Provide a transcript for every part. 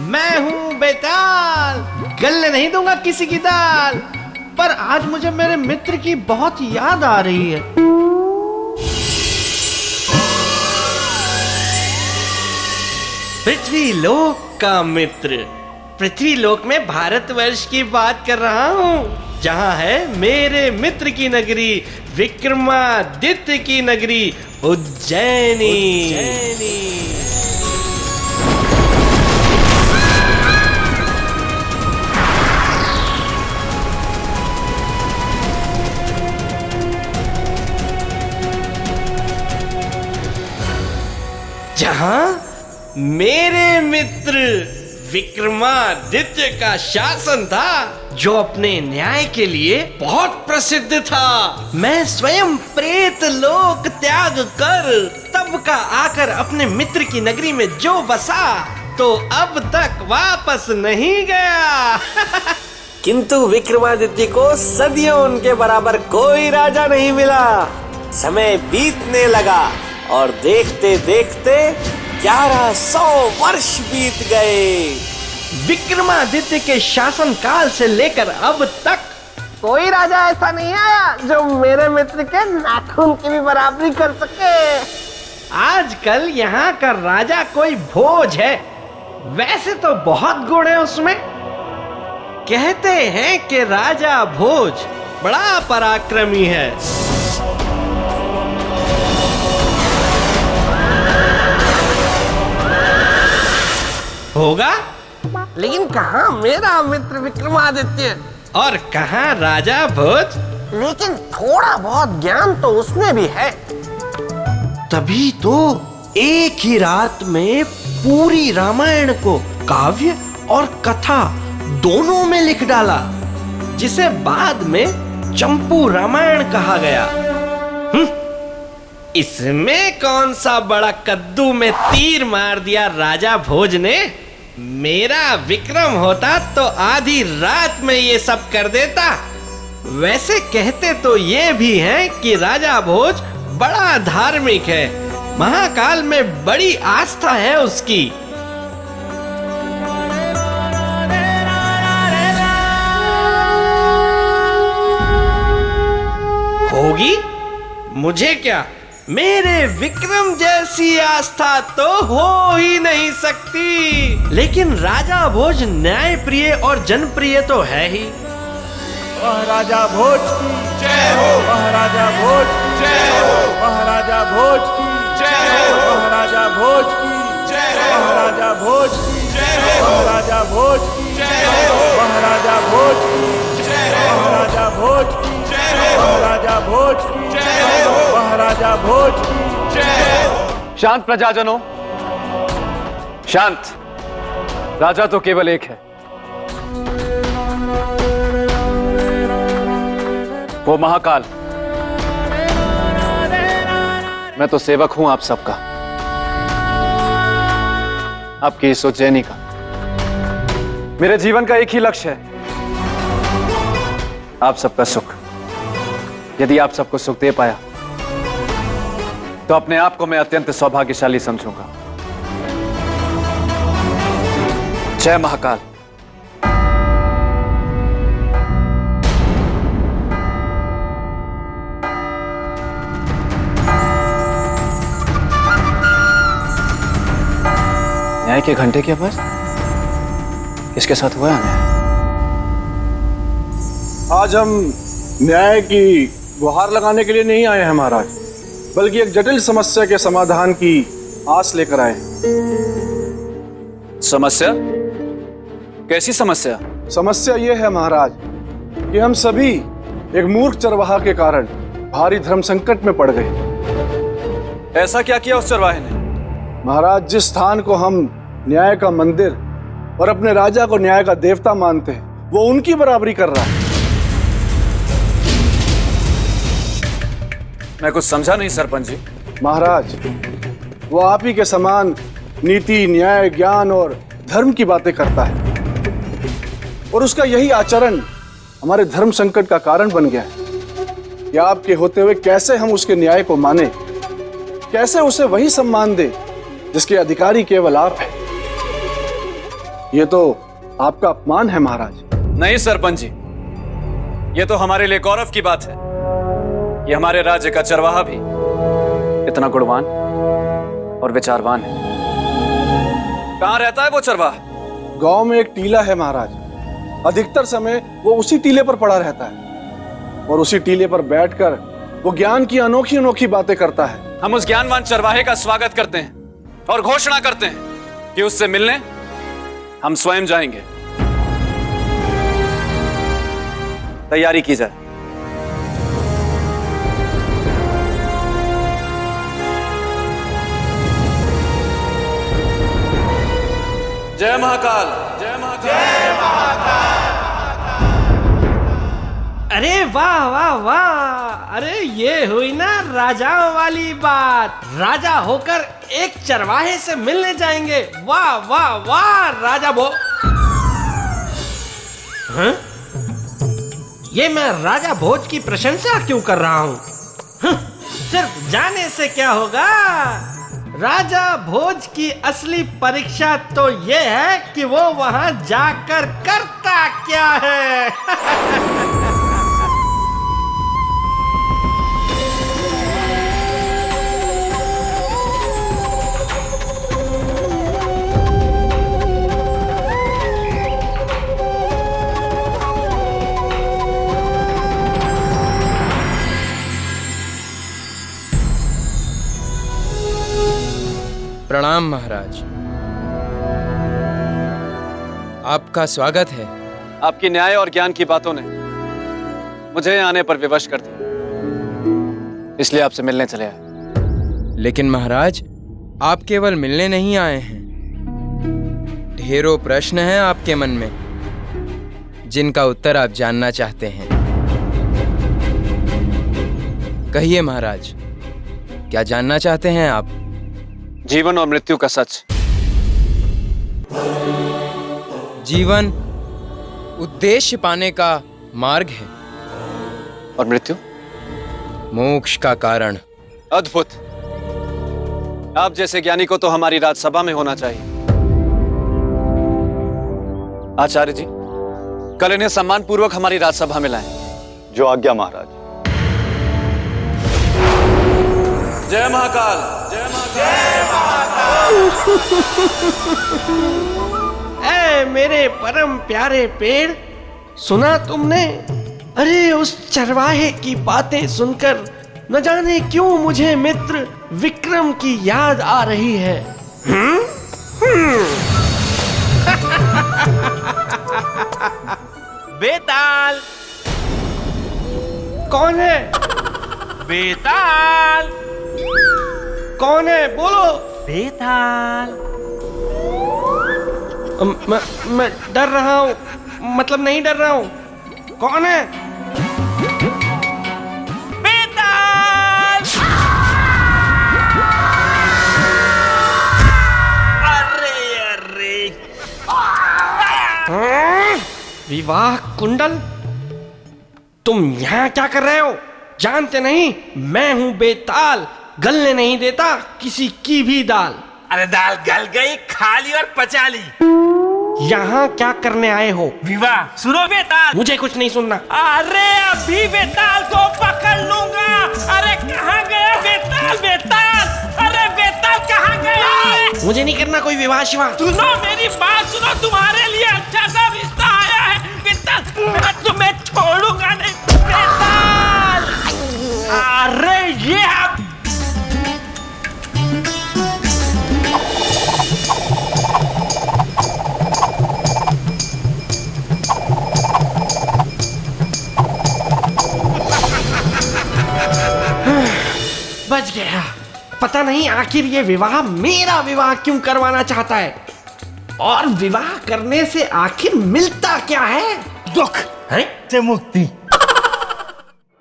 मैं हूं बेताल, गलने नहीं दूंगा किसी की दाल। पर आज मुझे मेरे मित्र की बहुत याद आ रही है। पृथ्वीलोक का मित्र, पृथ्वीलोक में भारतवर्ष की बात कर रहा हूँ, जहाँ है मेरे मित्र की नगरी, विक्रमादित्य की नगरी, उज्जैनी। जहाँ मेरे मित्र विक्रमादित्य का शासन था, जो अपने न्याय के लिए बहुत प्रसिद्ध था। मैं स्वयं प्रेत लोक त्याग कर तब का आकर अपने मित्र की नगरी में जो बसा, तो अब तक वापस नहीं गया। किंतु विक्रमादित्य को सदियों उनके बराबर कोई राजा नहीं मिला। समय बीतने लगा और देखते देखते 1100 वर्ष बीत गए। विक्रमादित्य के शासन काल से लेकर अब तक कोई राजा ऐसा नहीं आया जो मेरे मित्र के नाखून की भी बराबरी कर सके। आजकल यहाँ का राजा कोई भोज है। वैसे तो बहुत गुण है उसमें। कहते हैं कि राजा भोज बड़ा पराक्रमी है। होगा, लेकिन कहाँ मेरा मित्र विक्रमादित्य और कहाँ राजा भोज? लेकिन थोड़ा बहुत ज्ञान तो उसमें भी है। तभी तो एक ही रात में पूरी रामायण को काव्य और कथा दोनों में लिख डाला, जिसे बाद में चंपू रामायण कहा गया। इसमें कौन सा बड़ा कद्दू में तीर मार दिया राजा भोज ने। मेरा विक्रम होता तो आधी रात में ये सब कर देता। वैसे कहते तो ये भी हैं कि राजा भोज बड़ा धार्मिक है, महाकाल में बड़ी आस्था है उसकी। होगी, मुझे क्या, मेरे विक्रम जैसी आस्था तो हो ही नहीं सकती। लेकिन राजा भोज न्याय प्रिय और जनप्रिय तो है ही। महाराजा भोज की जय हो, महाराजा भोज की जय हो, महाराजा भोज की जय हो, महाराजा भोज की जय हो, महाराजा भोज की जय हो, महाराजा भोज की जय हो, महाराजा भोज की जय हो, महाराजा भोज की जय हो, महाराजा भोज की जय हो, महाराजा भोज की जय हो। शांत प्रजाजनों, शांत। राजा तो केवल एक है, वो महाकाल। मैं तो सेवक हूं आप सबका, आपकी इस उज्जैनी का। मेरे जीवन का एक ही लक्ष्य है, आप सबका सुख। यदि आप सबको सुख दे पाया तो अपने आप को मैं अत्यंत सौभाग्यशाली समझूंगा। जय महाकाल। न्याय के घंटे की आवाज किसके साथ हुआ है? आज हम न्याय की गुहार लगाने के लिए नहीं आए हैं महाराज, बल्कि एक जटिल समस्या के समाधान की आस लेकर आए। समस्या? कैसी समस्या? समस्या यह है महाराज कि हम सभी एक मूर्ख चरवाहा के कारण भारी धर्म संकट में पड़ गए। ऐसा क्या किया उस चरवाहे ने? महाराज, जिस स्थान को हम न्याय का मंदिर और अपने राजा को न्याय का देवता मानते हैं, वो उनकी बराबरी कर रहा है। मैं कुछ समझा नहीं सरपंच जी। महाराज, वो आप ही के समान नीति, न्याय, ज्ञान और धर्म की बातें करता है, और उसका यही आचरण हमारे धर्म संकट का कारण बन गया है। कि आपके होते हुए कैसे हम उसके न्याय को माने। कैसे उसे वही सम्मान दे जिसके अधिकारी केवल आप हैं। ये तो आपका अपमान है महाराज। नहीं सरपंच जी, ये तो हमारे लिए गौरव की बात है। ये हमारे राज्य का चरवाहा भी इतना गुणवान और विचारवान है। कहाँ रहता है वो चरवाहा? गांव में एक टीला है महाराज। अधिकतर समय वो उसी टीले पर पड़ा रहता है और उसी टीले पर बैठकर वो ज्ञान की अनोखी अनोखी बातें करता है। हम उस ज्ञानवान चरवाहे का स्वागत करते हैं और घोषणा करते हैं कि उससे मिलने हम स्वयं जाएंगे। तैयारी की जाए। जय महाकाल, जय महाकाल, जय महाकाल। अरे वाह वाह वाह, अरे ये हुई ना राजाओं वाली बात। राजा होकर एक चरवाहे से मिलने जाएंगे। वाह वाह वाह राजा हाँ? ये मैं राजा भोज की प्रशंसा क्यों कर रहा हूँ? सिर्फ जाने से क्या होगा? राजा भोज की असली परीक्षा तो ये है कि वो वहां जाकर करता क्या है। प्रणाम महाराज, आपका स्वागत है। आपकी न्याय और ज्ञान की बातों ने मुझे आने पर विवश कर दिया, इसलिए आपसे मिलने चले आए। लेकिन महाराज, आप केवल मिलने नहीं आए हैं। ढेरों प्रश्न हैं आपके मन में जिनका उत्तर आप जानना चाहते हैं। कहिए महाराज, क्या जानना चाहते हैं आप? जीवन और मृत्यु का सच। जीवन उद्देश्य पाने का मार्ग है और मृत्यु मोक्ष का कारण। अद्भुत। आप जैसे ज्ञानी को तो हमारी राजसभा में होना चाहिए। आचार्य जी, कल इन्हें सम्मान पूर्वक हमारी राजसभा में लाएं। जो आज्ञा महाराज। जय महाकाल, जय महाकाल। ऐ मेरे परम प्यारे पेड़, सुना तुमने? अरे उस चरवाहे की बातें सुनकर न जाने क्यों मुझे मित्र विक्रम की याद आ रही है। बेताल। कौन है? बेताल। कौन है? बोलो। बेताल। मैं डर रहा हूँ, मतलब नहीं डर रहा हूँ। कौन है? बेताल। अरे अरे। विवाह कुंडल, तुम यहाँ क्या कर रहे हो? जानते नहीं मैं हूँ बेताल, गलने नहीं देता किसी की भी दाल। अरे दाल गल गई, खा ली और पचा ली। यहाँ क्या करने आए हो? विवाह। सुनो बेताल। मुझे कुछ नहीं सुनना। अरे अभी बेताल को पकड़ लूंगा। अरे कहाँ गया बेताल? बेताल, अरे बेताल कहाँ गया? मुझे नहीं करना कोई विवाह शिवा। सुनो मेरी बात सुनो, तुम्हारे लिए अच्छा सा रिश्ता आया है बेताल। मैं तुम्हें छोड़ूंगा नहीं बेताल। अरे ये आप बच गया। पता नहीं आखिर ये विवाह मेरा विवाह क्यों करवाना चाहता है, और विवाह करने से आखिर मिलता क्या है? दुख है? से मुक्ति।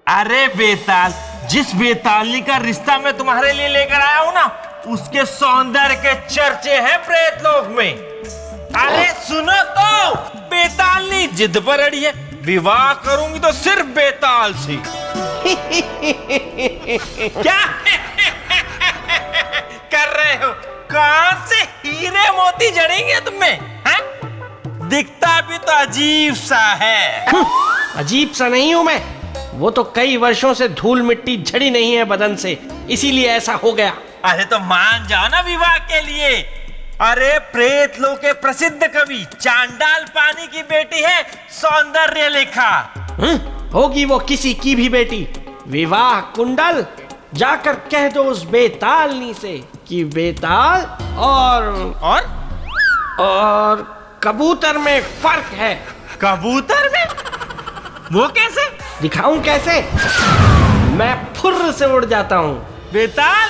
अरे बेताल, जिस बेतालनी का रिश्ता मैं तुम्हारे लिए लेकर आया हूँ ना, उसके सौंदर्य के चर्चे हैं प्रेतलोक में। अरे सुनो तो, बेतालनी जिद पर अड़ी है, विवाह करूंगी तो सिर्फ बेताल से। क्या? रहे हो? कौन से हीरे मोती जड़ेंगे तुम्हें? हैं? दिखता भी तो अजीब सा है। अजीब सा नहीं हूं मैं, वो तो कई वर्षों से धूल मिट्टी झड़ी नहीं है बदन से, इसीलिए ऐसा हो गया। अरे तो मान जाओ ना विवाह के लिए। अरे प्रेत लोक के प्रसिद्ध कवि चांडाल पानी की बेटी है सौंदर्य लेखा। होगी वो किसी की भी बेटी। विवाह कुंडल जाकर कह दो उस बेतालनी से कि बेताल और कबूतर में फर्क है। कबूतर में? वो कैसे? दिखाऊं कैसे? मैं फुर्र से उड़ जाता हूँ। बेताल,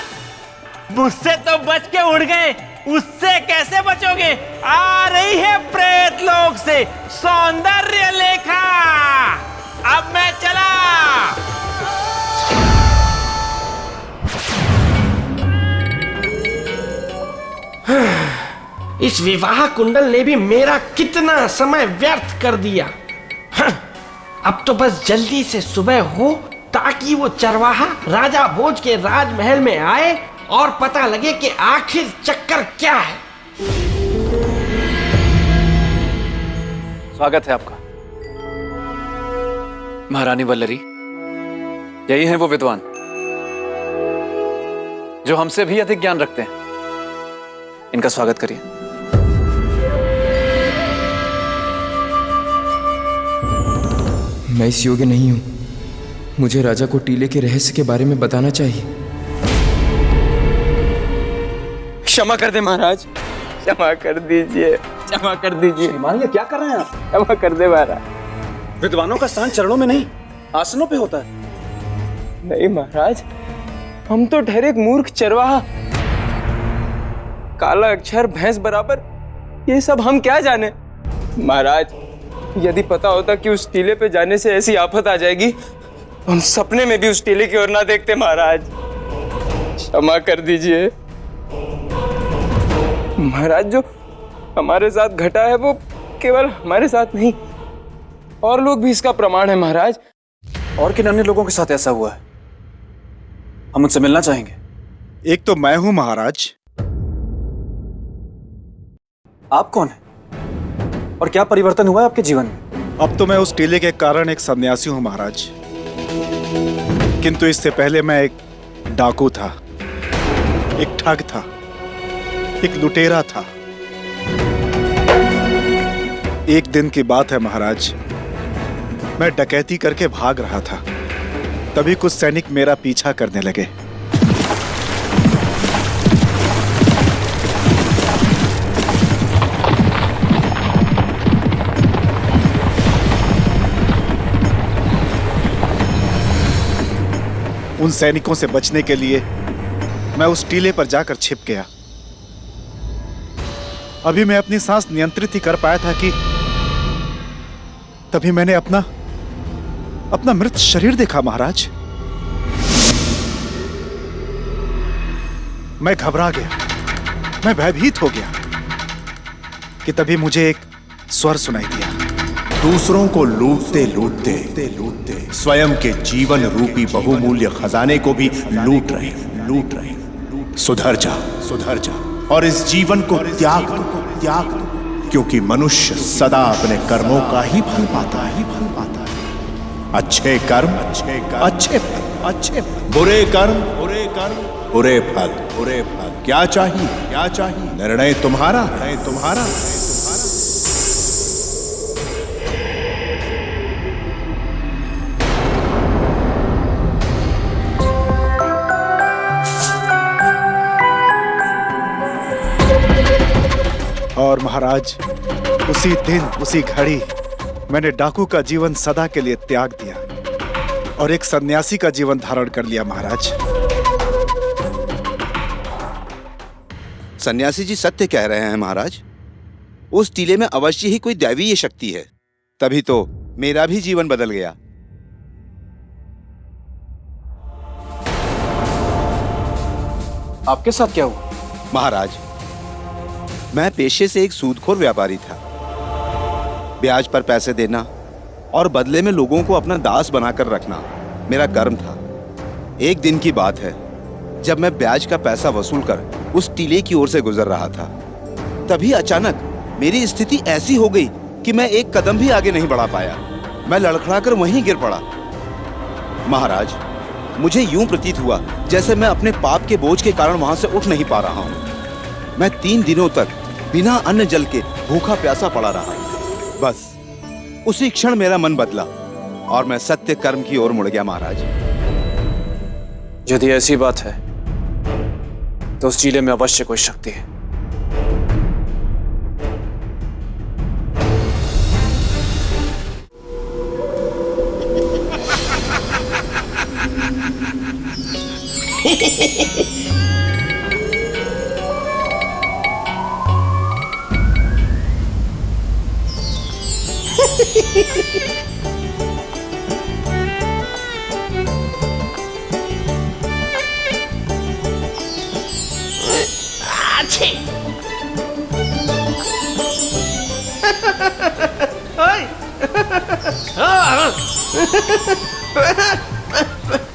मुझसे तो बच के उड़ गए, उससे कैसे बचोगे? आ रही है प्रेत लोक से सौंदर्य लेखा। अब मैं चला। इस विवाह कुंडल ने भी मेरा कितना समय व्यर्थ कर दिया। अब तो बस जल्दी से सुबह हो ताकि वो चरवाहा राजा भोज के राजमहल में आए और पता लगे कि आखिर चक्कर क्या है। स्वागत है आपका महारानी वल्लरी। यही हैं वो विद्वान जो हमसे भी अधिक ज्ञान रखते हैं। इनका स्वागत करिए। मैं इस योग्य नहीं हूं। मुझे राजा को टीले के रहस्य के बारे में बताना चाहिए। क्षमा कर दे महाराज, क्षमा कर दीजिए, क्षमा कर दीजिए। मानिए क्या कर रहे हैं आप? क्षमा कर दे महाराज। विद्वानों का स्थान चरणों में नहीं, आसनों पे होता है। नहीं महाराज, हम तो ठहरे एक मूर्ख चरवाहा। काला अक्षर भैंस बराबर, ये सब हम क्या जाने। महाराज, यदि पता होता कि उस टीले पे जाने से ऐसी आफत आ जाएगी, हम सपने में भी उस टीले की ओर ना देखते। महाराज क्षमा कर दीजिए। महाराज, जो हमारे साथ घटा है वो केवल हमारे साथ नहीं, और लोग भी इसका प्रमाण है। महाराज, और किन अन्य लोगों के साथ ऐसा हुआ है? हम उनसे मिलना चाहेंगे। एक तो मैं हूं महाराज। आप कौन हैं? और क्या परिवर्तन हुआ है आपके जीवन में? अब तो मैं उस टीले के कारण एक सन्यासी हूं महाराज, किंतु इससे पहले मैं एक डाकू था, एक ठग था, एक लुटेरा था। एक दिन की बात है महाराज, मैं डकैती करके भाग रहा था, तभी कुछ सैनिक मेरा पीछा करने लगे। उन सैनिकों से बचने के लिए मैं उस टीले पर जाकर छिप गया। अभी मैं अपनी सांस नियंत्रित ही कर पाया था कि तभी मैंने अपना मृत शरीर देखा महाराज। मैं घबरा गया, मैं भयभीत हो गया कि तभी मुझे एक स्वर सुनाई दिया। दूसरों को लूटते लूटते स्वयं के जीवन रूपी बहुमूल्य खजाने को भी लूट रहे। सुधर जा और इस जीवन को त्याग दो, क्योंकि मनुष्य सदा अपने कर्मों का ही फल पाता है। अच्छे कर्म अच्छे फल, बुरे कर्म बुरे फल। क्या चाहिए? निर्णय तुम्हारा। और महाराज, उसी दिन उसी घड़ी मैंने डाकू का जीवन सदा के लिए त्याग दिया और एक सन्यासी का जीवन धारण कर लिया महाराज। सन्यासी जी सत्य कह रहे हैं महाराज। उस टीले में अवश्य ही कोई दैवीय शक्ति है, तभी तो मेरा भी जीवन बदल गया। आपके साथ क्या हुआ? महाराज, मैं पेशे से एक सूदखोर व्यापारी था। ब्याज पर पैसे देना और बदले में लोगों को अपना दास बनाकर रखना मेरा कर्म था। एक दिन की बात है, जब मैं ब्याज का पैसा वसूल कर उस टीले की ओर से गुजर रहा था। तभी अचानक मेरी स्थिति ऐसी हो गई कि मैं एक कदम भी आगे नहीं बढ़ा पाया। मैं लड़खड़ाकर वहीं गिर पड़ा। महाराज, मुझे यूं प्रतीत हुआ जैसे मैं अपने पाप के बोझ के कारण वहां से उठ नहीं पा रहा हूं। मैं 3 दिनों तक बिना अन्न जल के भूखा प्यासा पड़ा रहा। बस उसी क्षण मेरा मन बदला और मैं सत्य कर्म की ओर मुड़ गया। महाराज, यदि ऐसी बात है तो उस टीले में अवश्य कोई शक्ति है।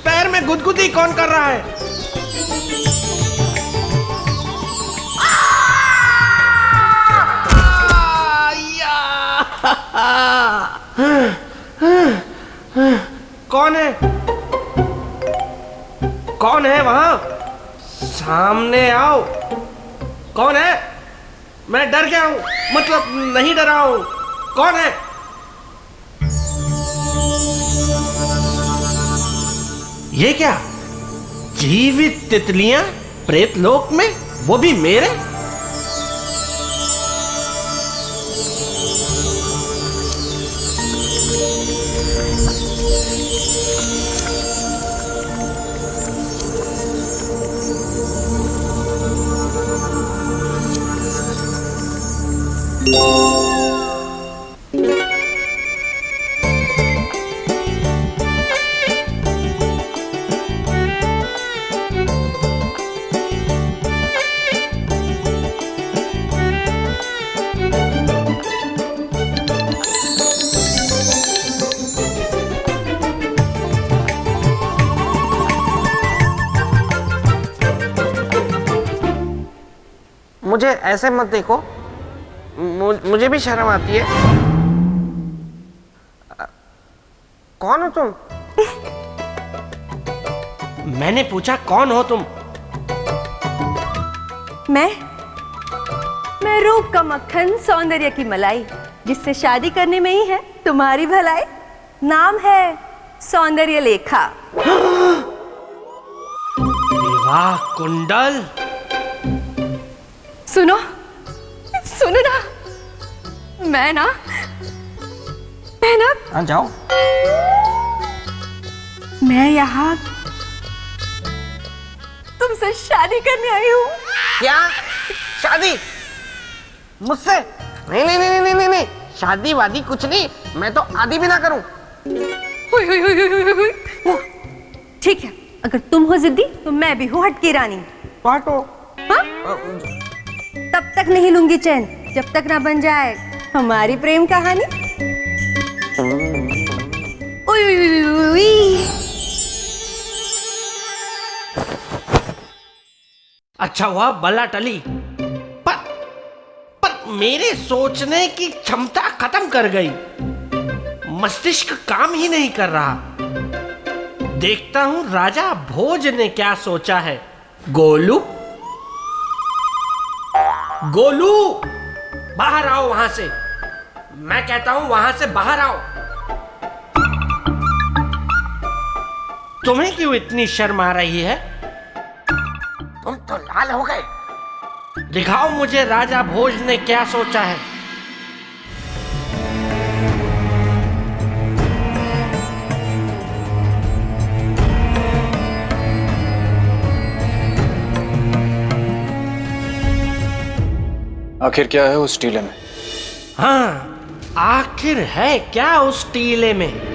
पैर में गुदगुदी कौन कर रहा है? कौन है? कौन है वहां? सामने आओ। कौन है? मैं डर गया हूं, मतलब नहीं डरा हूं। कौन है? ये क्या? जीवित तितलियां प्रेत लोक में, वो भी मेरे? मुझे ऐसे मत देखो, मुझे भी शर्म आती है। कौन हो तुम? मैंने पूछा कौन हो तुम? मैं रूप का मक्खन, सौंदर्य की मलाई, जिससे शादी करने में ही है तुम्हारी भलाई। नाम है सौंदर्य लेखा। विवाह कुंडल। सुनो ना, मैं ना हाँ, जाओ। मैं यहाँ तुमसे शादी करने आई हूँ। क्या? शादी मुझसे? नहीं नहीं नहीं नहीं नहीं नहीं, शादी वादी कुछ नहीं। मैं तो आदि भी ना करूं। ठीक है, अगर तुम हो जिद्दी तो मैं भी हूँ हटकी रानी। बाटो। हाँ? तब तक नहीं लूंगी चैन जब तक ना बन जाए हमारी प्रेम कहानी। अच्छा हुआ बल्ला टली, पर मेरे सोचने की क्षमता खत्म कर गई। मस्तिष्क काम ही नहीं कर रहा। देखता हूं राजा भोज ने क्या सोचा है। गोलू, गोलू, बाहर आओ वहां से। मैं कहता हूं वहां से बाहर आओ। तुम्हें क्यों इतनी शर्म आ रही है? तुम तो लाल हो गए। दिखाओ मुझे राजा भोज ने क्या सोचा है। आखिर क्या है उस टीले में? हाँ, आखिर है क्या उस टीले में?